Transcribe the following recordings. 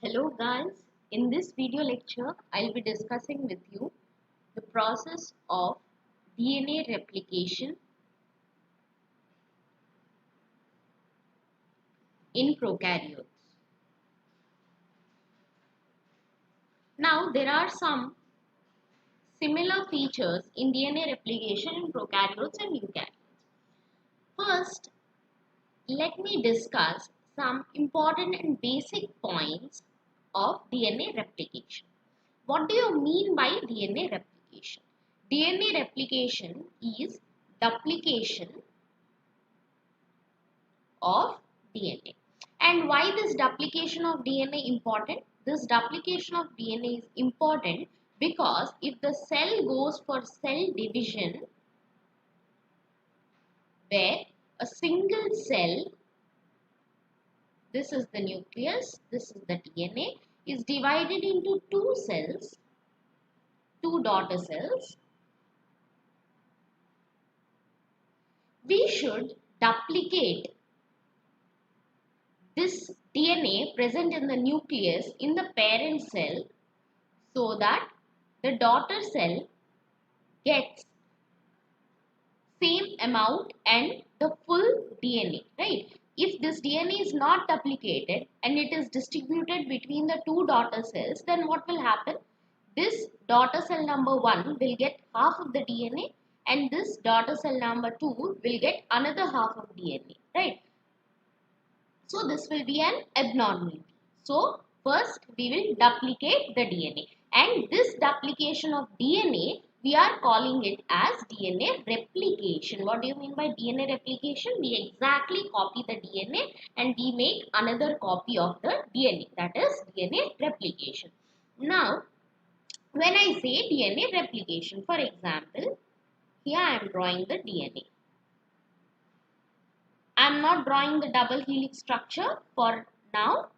Hello guys, in this video lecture I'll be discussing with you the process of DNA replication in prokaryotes. Now there are some similar features in DNA replication in prokaryotes and eukaryotes. First, let me discuss some important and basic points of DNA replication. What do you mean by DNA replication? DNA replication is duplication of DNA. And why this duplication of DNA important? This duplication of DNA is important because if the cell goes for cell division where a single cell, this is the nucleus, this is the DNA, is divided into two cells, two daughter cells, we should duplicate this DNA present in the nucleus in the parent cell so that the daughter cell gets same amount and the full DNA, right? If this DNA is not duplicated and it is distributed between the two daughter cells, then what will happen? This daughter cell number 1 will get half of the DNA and this daughter cell number 2 will get another half of DNA, right? So this will be an abnormality. So first we will duplicate the DNA, and this duplication of DNA we are calling it as DNA replication. What do you mean by DNA replication? We exactly copy the DNA and we make another copy of the DNA. That is DNA replication. Now when I say DNA replication, for example, here I am drawing the DNA. I am not drawing the double helix structure for now.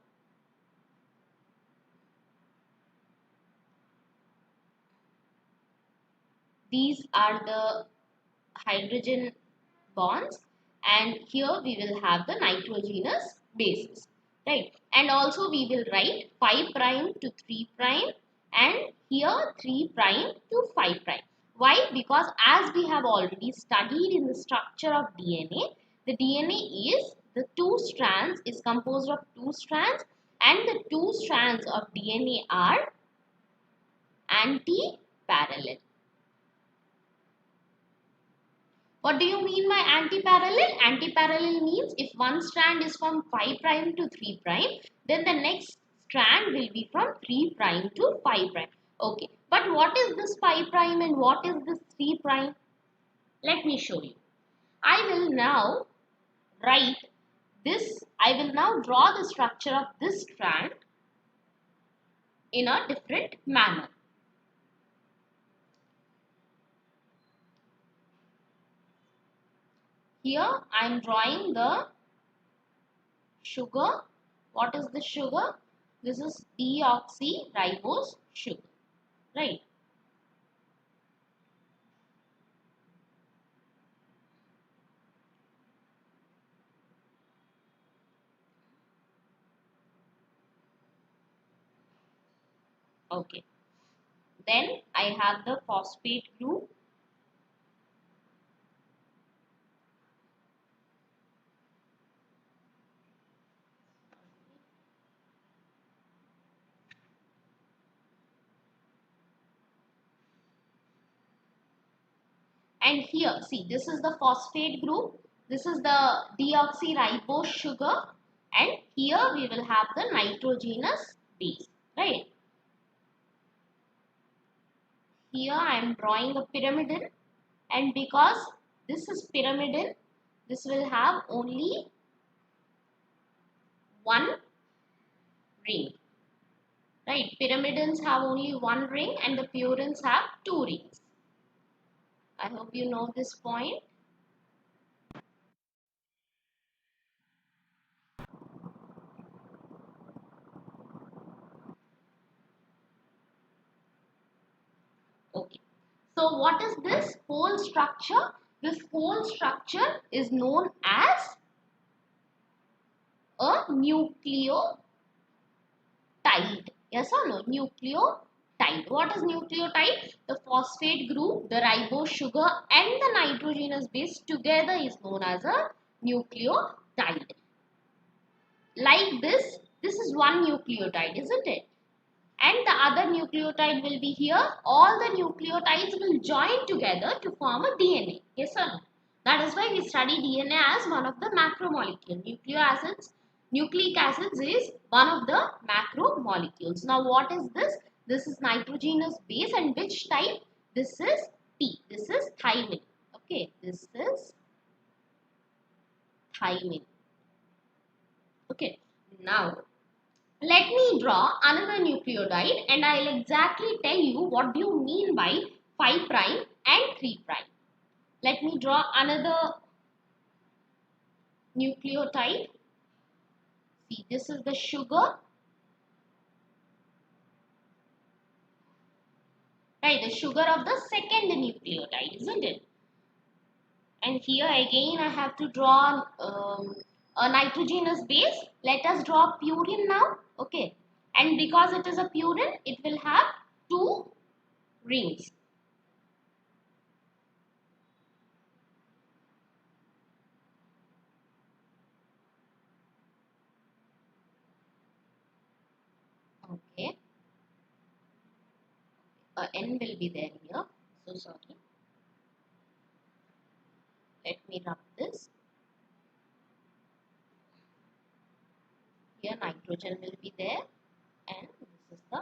These are the hydrogen bonds and here we will have the nitrogenous bases, right? And also we will write 5 prime to 3 prime and here 3 prime to 5 prime. Why? Because as we have already studied in the structure of DNA, the DNA is the two strands is composed of two strands and the two strands of DNA are anti-parallel. What do you mean by anti-parallel? Anti-parallel means if one strand is from 5 prime to 3 prime, then the next strand will be from 3 prime to 5 prime. Okay, but what is this 5 prime and what is this 3 prime? Let me show you. I will now write this, I will now draw the structure of this strand in a different manner. Here I am drawing the sugar. What is the sugar? This is deoxyribose sugar, right? Okay. Then I have the phosphate group. And here, see, this is the phosphate group. This is the deoxyribose sugar. And here we will have the nitrogenous base, right? Here I am drawing a pyrimidine. And because this is pyrimidine, this will have only one ring, right? Pyrimidines have only one ring and the purines have two rings. I hope you know this point. Okay. So what is this whole structure? This whole structure is known as a nucleotide. nucleotide. Yes or no? Nucleotide. What is nucleotide? The phosphate group, the ribose sugar and the nitrogenous base together is known as a nucleotide. Like this is one nucleotide, isn't it? And the other nucleotide will be here. All the nucleotides will join together to form a DNA. Yes or no? That is why we study DNA as one of the macromolecules. Nucleic acids is one of the macromolecules. Now what is this? This is nitrogenous base, and which type? This is T. This is thymine. Okay, this is thymine. Okay, now let me draw another nucleotide and I'll exactly tell you what do you mean by 5 prime and 3 prime. Let me draw another nucleotide. See, this is the sugar. Right, the sugar of the second nucleotide, isn't it? And here again I have to draw a nitrogenous base. Let us draw purine now. Okay. And because it is a purine, it will have 2 rings. Okay. N will be there here. So sorry. Let me rub this. Here nitrogen will be there, and this is the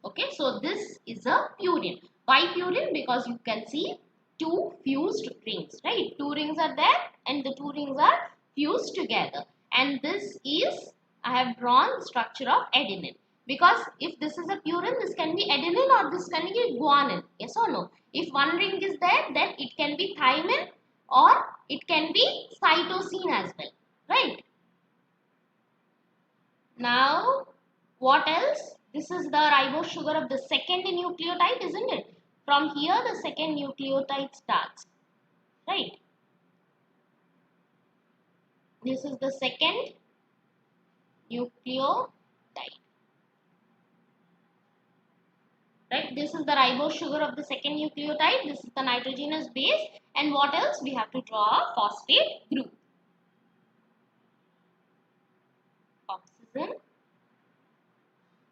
okay. So this is a purine. Why purine? Because you can see 2 fused rings, right? 2 rings are there, and the 2 rings are fused together. And this is, I have drawn the structure of adenine. Because if this is a purine, this can be adenine or this can be guanine. Yes or no? If one ring is there, then it can be thymine or it can be cytosine as well. Right? Now, what else? This is the ribose sugar of the second nucleotide, isn't it? From here, the second nucleotide starts. Right? This is the second nucleotide. Right, this is the ribose sugar of the second nucleotide. This is the nitrogenous base. And what else? We have to draw a phosphate group. Oxygen,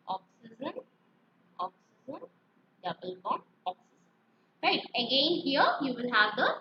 oxygen, oxygen, double bond, oxygen. Right, again here you will have the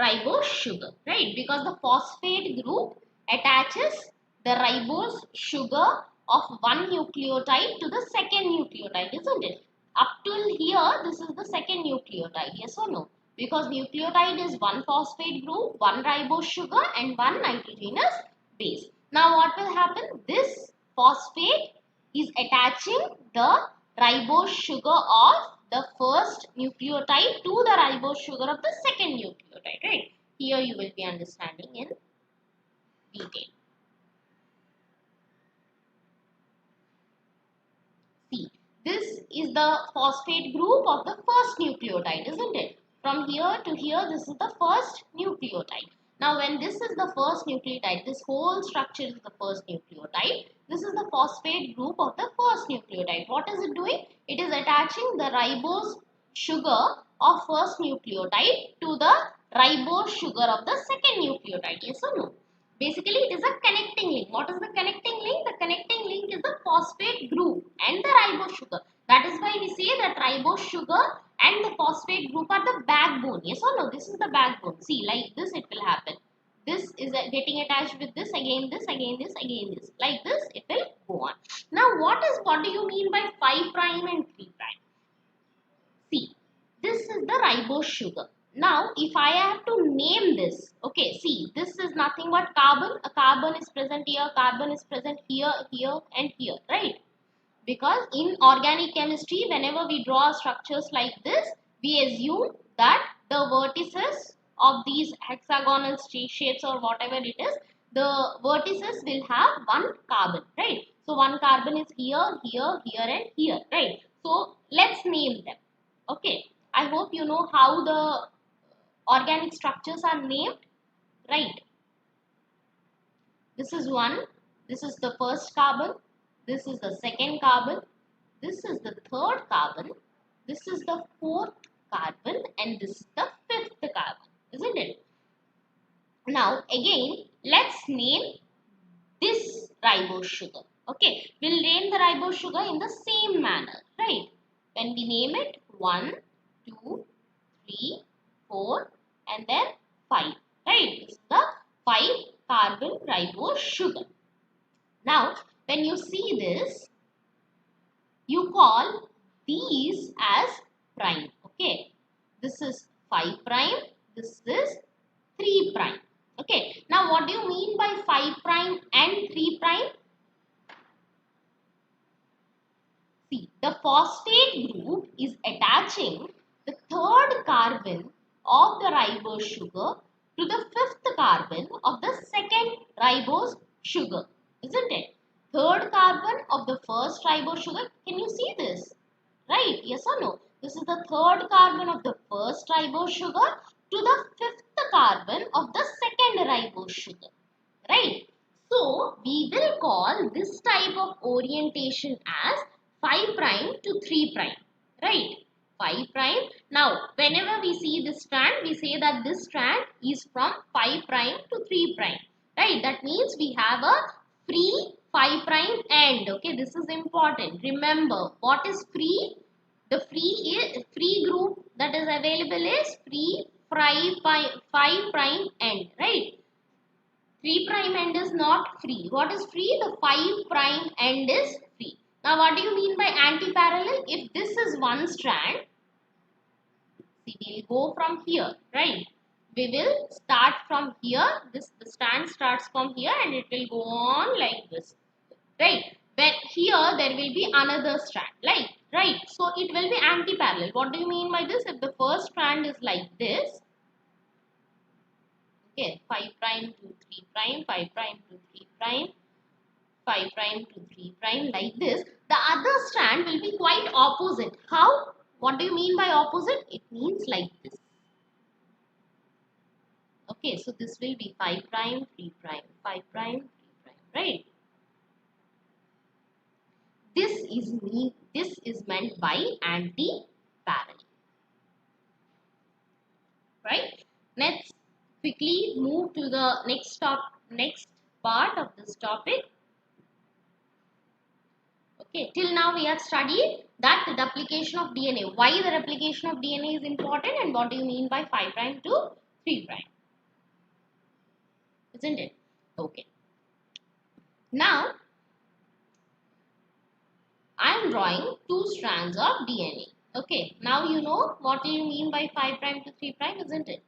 ribose sugar. Right, because the phosphate group attaches the ribose sugar of one nucleotide to the second nucleotide, isn't it? Up till here, this is the second nucleotide, yes or no? Because nucleotide is one phosphate group, one ribose sugar and one nitrogenous base. Now what will happen? This phosphate is attaching the ribose sugar of the first nucleotide to the ribose sugar of the second nucleotide, right? Here you will be understanding in detail. See, this is the phosphate group of the first nucleotide, isn't it? From here to here, this is the first nucleotide. Now, when this is the first nucleotide, this whole structure is the first nucleotide. This is the phosphate group of the first nucleotide. What is it doing? It is attaching the ribose sugar of first nucleotide to the ribose sugar of the second nucleotide. Yes or no? Basically, it is a connecting link. What is the connecting link? The connecting link is the phosphate group and the ribose sugar. That is why we say that ribose sugar and the phosphate group are the backbone. Yes or no? This is the backbone. See, like this it will happen. This is getting attached with this, again this, again this, again this. Like this, it will go on. Now, what do you mean by 5 prime and 3 prime? See, this is the ribose sugar. Now, if I have to name this, okay, see, this is nothing but carbon. A carbon is present here, carbon is present here, here, and here, right? Because in organic chemistry, whenever we draw structures like this, we assume that the vertices of these hexagonal shapes or whatever it is, the vertices will have one carbon, right? So, one carbon is here, here, here, and here, right? So, let's name them. Okay, I hope you know how the organic structures are named, right? This is one, this is the first carbon, this is the second carbon, this is the third carbon, this is the fourth carbon, and this is the fifth carbon, isn't it? Now again, let's name this ribose sugar. Okay, we'll name the ribose sugar in the same manner, right? When we name it 1, 2, 3, 4, and then 5, right? This is the 5 carbon ribose sugar. Now, when you see this, you call these as prime. Okay, this is 5 prime, this is 3 prime. Okay, now what do you mean by 5 prime and 3 prime? See, the phosphate group is attaching the third carbon of the ribose sugar to the fifth carbon of the second ribose sugar, isn't it? Third carbon of the first ribose sugar, can you see this? Right, yes or no? This is the third carbon of the first ribose sugar to the fifth carbon of the second ribose sugar, right? So, we will call this type of orientation as 5 prime to 3 prime, right? 5 prime. Now, whenever we see this strand, we say that this strand is from 5 prime to 3 prime, right? That means we have a free 5 prime end. Okay, this is important. Remember, what is free? The free group that is available is free 5 prime end, right? 3 prime end is not free. What is free? The 5 prime end is free. Now, what do you mean by anti-parallel? If this is one strand, see, we will go from here, right? We will start from here. The strand starts from here and it will go on like this, right? But here there will be another strand, right? So, it will be anti-parallel. What do you mean by this? If the first strand is like this, okay, 5 prime to 3 prime, 5 prime to 3 prime, 5 prime to 3 prime, like this. The other strand will be quite opposite. How? What do you mean by opposite? It means like this. Okay, so this will be 5 prime, 3 prime, 5 prime, 3 prime, right? This is meant by anti-parallel, right? Let's quickly move to the next part of this topic. Okay, till now we have studied that the replication of DNA. Why the replication of DNA is important and what do you mean by 5 prime to 3 prime? Isn't it? Okay. Now, I am drawing 2 strands of DNA. Okay, now you know what do you mean by 5 prime to 3 prime, isn't it?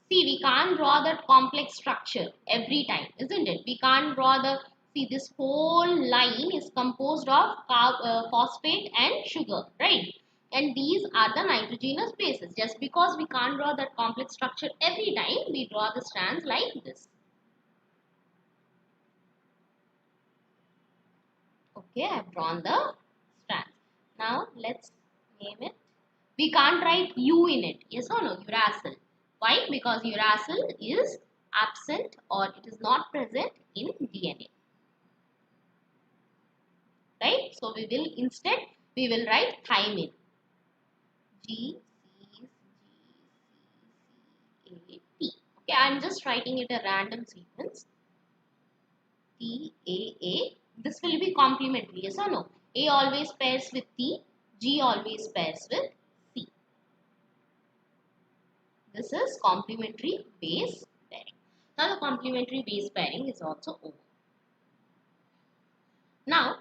See, we can't draw that complex structure every time, isn't it? We can't draw see, this whole line is composed of phosphate and sugar, right? And these are the nitrogenous bases. Just because we can't draw that complex structure every time, we draw the strands like this. Okay, I have drawn the strands. Now, let's name it. We can't write U in it. Yes or no? Uracil. Why? Because uracil is absent or it is not present in DNA. Right? So, we will write thymine. G, C, G, C, C, A, T. Okay, I am just writing it a random sequence. T, A. This will be complementary. Yes or no? A always pairs with T. G always pairs with C. This is complementary base pairing. Now the complementary base pairing is also over. Now,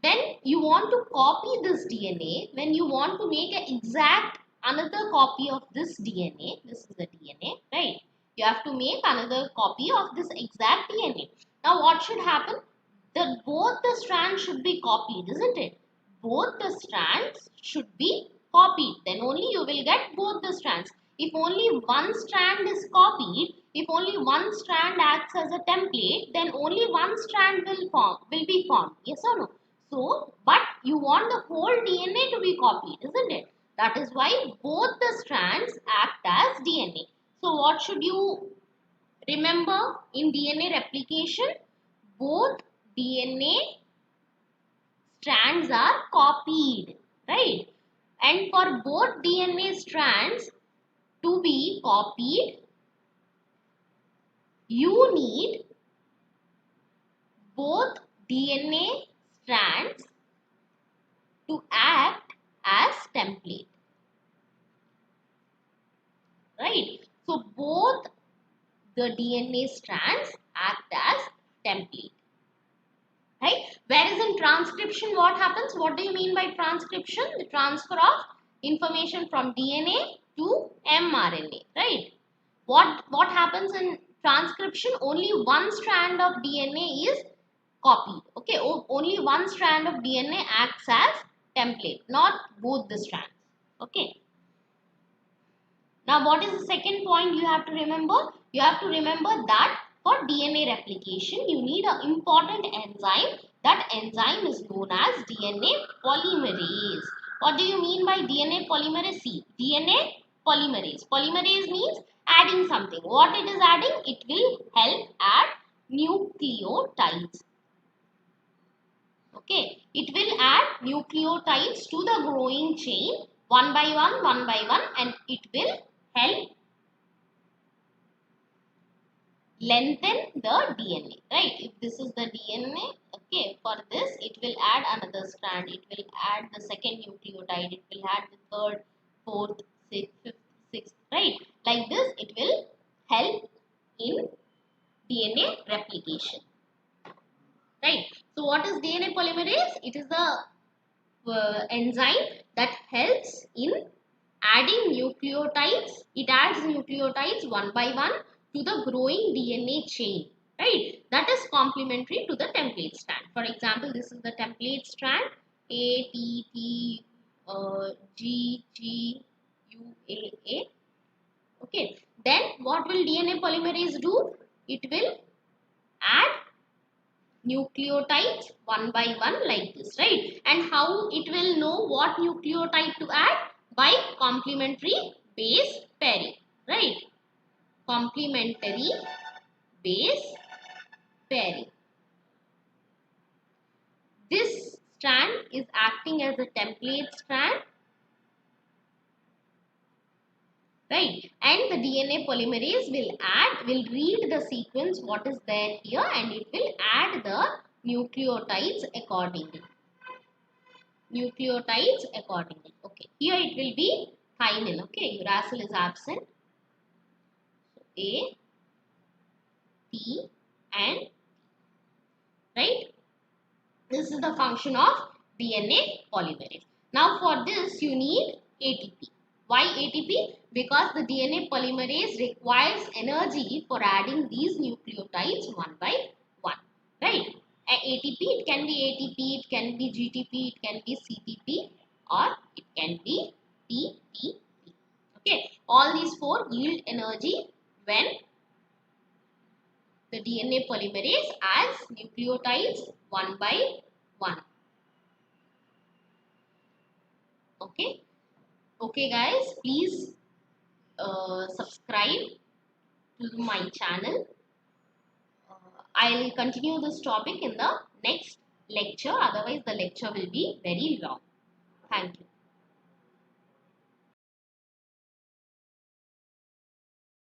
when you want to copy this DNA, when you want to make an exact another copy of this DNA, this is the DNA, right? You have to make another copy of this exact DNA. Now, what should happen? Both the strands should be copied, isn't it? Both the strands should be copied. Then only you will get both the strands. If only one strand is copied, if only one strand acts as a template, then only one strand will be formed. Yes or no? So, but you want the whole DNA to be copied, isn't it? That is why both the strands act as DNA. So what should you remember in DNA replication? Both DNA strands are copied, right? And for both DNA strands to be copied, you need both DNA strands to act as template, right? So both the DNA strands act as template, right? Whereas in transcription, what happens? What do you mean by transcription? The transfer of information from DNA to mRNA, right? What happens in transcription? Only one strand of DNA is copied. Okay, only one strand of DNA acts as template, not both the strands. Okay. Now, what is the second point you have to remember? You have to remember that for DNA replication, you need an important enzyme. That enzyme is known as DNA polymerase. What do you mean by DNA polymerase? See, DNA polymerase. Polymerase means adding something. What it is adding? It will help add nucleotides. Okay, it will add nucleotides to the growing chain one by one, and it will help lengthen the DNA, right? If this is the DNA, okay, for this it will add another strand, it will add the second nucleotide, it will add the third, fourth, sixth, right? Like this, it will help in DNA replication, right? So what is DNA polymerase? It is the enzyme that helps in adding nucleotides. It adds nucleotides one by one to the growing DNA chain, right? That is complementary to the template strand. For example, this is the template strand A, T, T, G, G, U, A. Okay. Then what will DNA polymerase do? It will add nucleotides one by one like this, right? And how it will know what nucleotide to add? By complementary base pairing, right? Complementary base pairing. This strand is acting as a template strand, right? And the DNA polymerase will read the sequence what is there here, and it will add the nucleotides accordingly. Okay, here it will be thymine. Okay, uracil is absent. So A, T, and right. This is the function of DNA polymerase. Now for this you need ATP. Why ATP? Because the DNA polymerase requires energy for adding these nucleotides one by one, right? ATP, it can be ATP, it can be GTP, it can be CTP, or it can be TTP. Okay, all these four yield energy when the DNA polymerase adds nucleotides one by one. Okay. Okay guys, please subscribe to my channel. I'll continue this topic in the next lecture. Otherwise the lecture will be very long. Thank you.